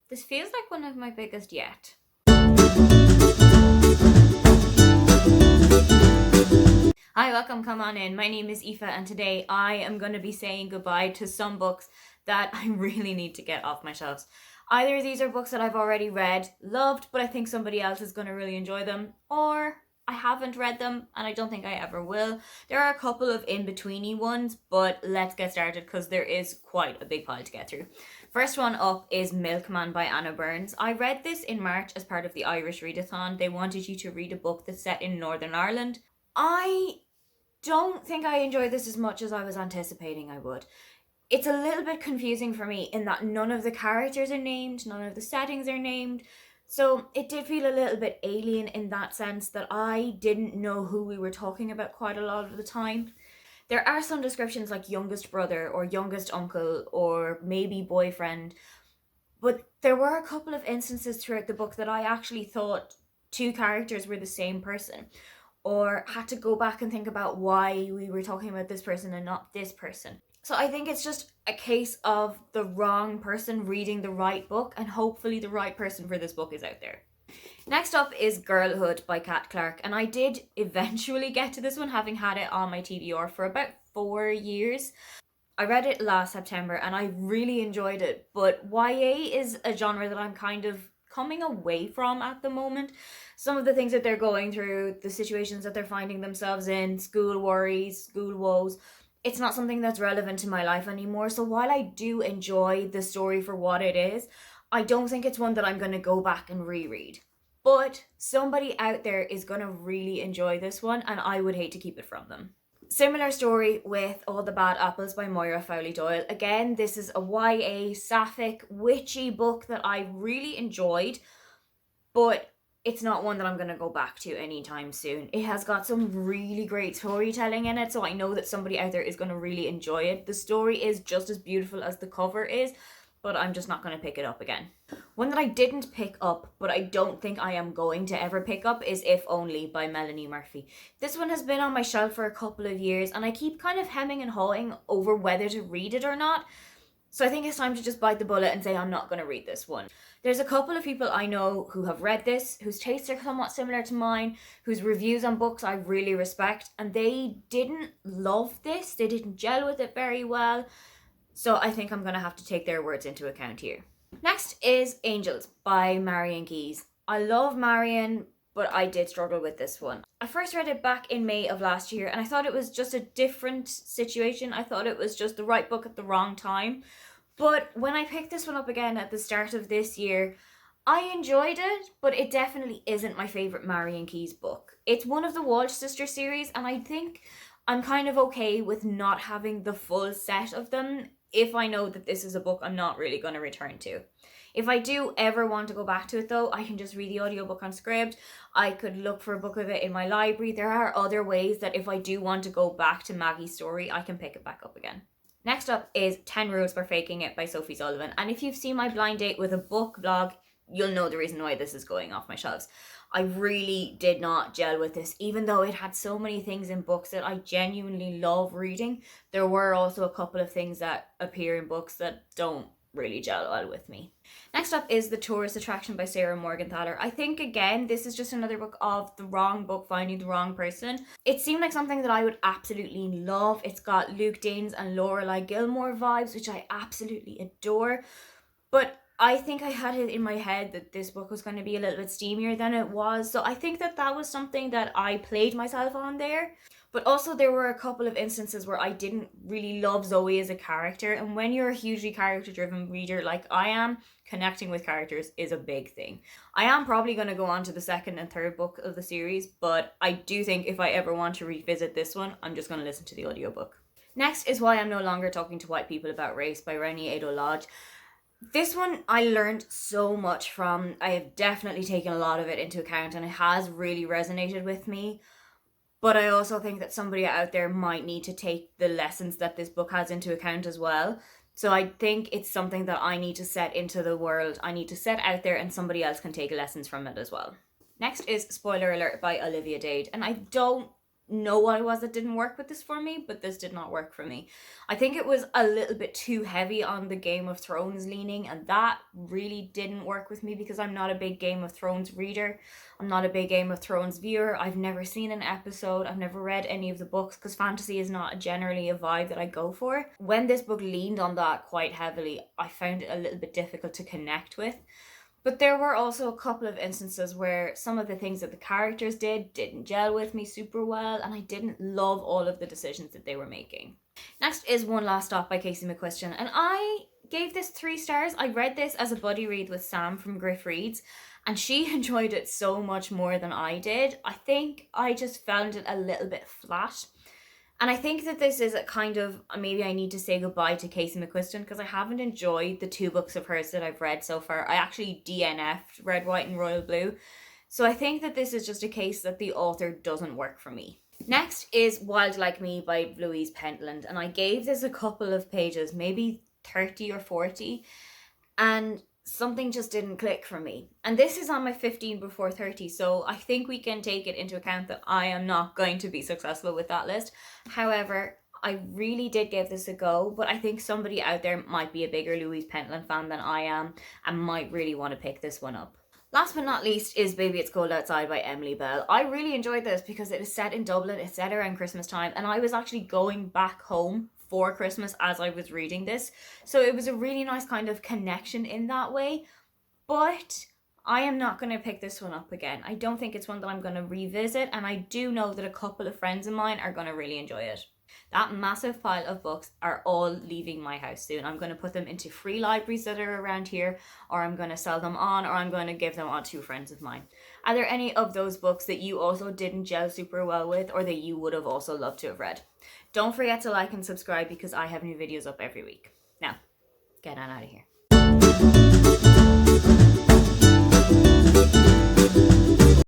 This feels like one of my biggest yet. Hi, welcome, come on in. My name is Aoife, and today I am going to be saying goodbye to some books that I really need to get off my shelves. Either these are books that I've already read, loved, but I think somebody else is going to really enjoy them, or I haven't read them and I don't think I ever will. There are a couple of in-betweeny ones, but let's get started because there is quite a big pile to get through. First one up is Milkman by Anna Burns. I read this in March as part of the Irish Readathon. They wanted you to read a book that's set in Northern Ireland. I don't think I enjoyed this as much as I was anticipating I would. It's a little bit confusing for me in that none of the characters are named, none of the settings are named. So it did feel a little bit alien in that sense that I didn't know who we were talking about quite a lot of the time. There are some descriptions like youngest brother or youngest uncle or maybe boyfriend, but there were a couple of instances throughout the book that I actually thought two characters were the same person, or had to go back and think about why we were talking about this person and not this person. So I think it's just a case of the wrong person reading the right book, and hopefully the right person for this book is out there. Next up is Girlhood by Kat Clark, and I did eventually get to this one, having had it on my TBR for about 4 years. I read it last September and I really enjoyed it, but YA is a genre that I'm kind of coming away from at the moment. Some of the things that they're going through, the situations that they're finding themselves in, school worries, school woes, it's not something that's relevant to my life anymore. So while I do enjoy the story for what it is, I don't think it's one that I'm going to go back and reread. But somebody out there is going to really enjoy this one, and I would hate to keep it from them. Similar story with All the Bad Apples by Moira Fowley Doyle. Again, this is a YA, sapphic, witchy book that I really enjoyed, but it's not one that I'm going to go back to anytime soon. It has got some really great storytelling in it, so I know that somebody out there is going to really enjoy it. The story is just as beautiful as the cover is, but I'm just not going to pick it up again. One that I didn't pick up, but I don't think I am going to ever pick up, is If Only by Melanie Murphy. This one has been on my shelf for a couple of years, and I keep kind of hemming and hawing over whether to read it or not. So I think it's time to just bite the bullet and say I'm not going to read this one. There's a couple of people I know who have read this, whose tastes are somewhat similar to mine, whose reviews on books I really respect, and they didn't love this. They didn't gel with it very well. So I think I'm going to have to take their words into account here. Next is Angels by Marion Keyes. I love Marion, but I did struggle with this one. I first read it back in May of last year, and I thought it was just a different situation. I thought it was just the right book at the wrong time. But when I picked this one up again at the start of this year, I enjoyed it, but it definitely isn't my favourite Marion Keyes book. It's one of the Walsh Sisters series, and I think I'm kind of okay with not having the full set of them if I know that this is a book I'm not really going to return to. If I do ever want to go back to it though, I can just read the audiobook on Scribd. I could look for a book of it in my library. There are other ways that if I do want to go back to Maggie's story, I can pick it back up again. Next up is 10 Rules for Faking It by Sophie Sullivan. And if you've seen my blind date with a book blog, you'll know the reason why this is going off my shelves. I really did not gel with this, even though it had so many things in books that I genuinely love reading. There were also a couple of things that appear in books that don't really gel well with me. Next up is The Tourist Attraction by Sarah Morgenthaler. I think again this is just another book of the wrong book finding the wrong person. It seemed like something that I would absolutely love. It's got Luke Danes and Lorelai Gilmore vibes, which I absolutely adore, but I think I had it in my head that this book was going to be a little bit steamier than it was. So I think that was something that I played myself on there. But also there were a couple of instances where I didn't really love Zoe as a character. And when you're a hugely character-driven reader like I am, connecting with characters is a big thing. I am probably going to go on to the second and third book of the series, but I do think if I ever want to revisit this one, I'm just going to listen to the audiobook. Next is Why I'm No Longer Talking to White People About Race by Rennie Ado Lodge. This one I learned so much from. I have definitely taken a lot of it into account and it has really resonated with me. But I also think that somebody out there might need to take the lessons that this book has into account as well. So I think it's something that I need to set into the world. I need to set out there and somebody else can take lessons from it as well. Next is Spoiler Alert by Olivia Dade. And I don't know what it was that didn't work with this for me, but this did not work for me. I think it was a little bit too heavy on the Game of Thrones leaning, and that really didn't work with me because I'm not a big Game of Thrones reader. I'm not a big Game of Thrones viewer. I've never seen an episode. I've never read any of the books because fantasy is not generally a vibe that I go for. When this book leaned on that quite heavily, I found it a little bit difficult to connect with. But there were also a couple of instances where some of the things that the characters didn't gel with me super well, and I didn't love all of the decisions that they were making. Next is One Last Stop by Casey McQuiston, and I gave this 3 stars. I read this as a buddy read with Sam from Griff Reads, and she enjoyed it so much more than I did. I think I just found it a little bit flat. And I think that this is a kind of, maybe I need to say goodbye to Casey McQuiston because I haven't enjoyed the 2 books of hers that I've read so far. I actually DNF'd Red, White and Royal Blue. So I think that this is just a case that the author doesn't work for me. Next is Wild Like Me by Louise Pentland. And I gave this a couple of pages, maybe 30 or 40. And something just didn't click for me. And this is on my 15 before 30, so I think we can take it into account that I am not going to be successful with that list. However, I really did give this a go, but I think somebody out there might be a bigger Louise Pentland fan than I am and might really want to pick this one up. Last but not least is Baby It's Cold Outside by Emily Bell. I really enjoyed this because it is set in Dublin, it's set around Christmas time, and I was actually going back home for Christmas as I was reading this. So it was a really nice kind of connection in that way. But I am not going to pick this one up again. I don't think it's one that I'm going to revisit, and I do know that a couple of friends of mine are going to really enjoy it. That massive pile of books are all leaving my house soon. I'm going to put them into free libraries that are around here, or I'm going to sell them on, or I'm going to give them on to friends of mine. Are there any of those books that you also didn't gel super well with, or that you would have also loved to have read? Don't forget to like and subscribe because I have new videos up every week. Now, get on out of here.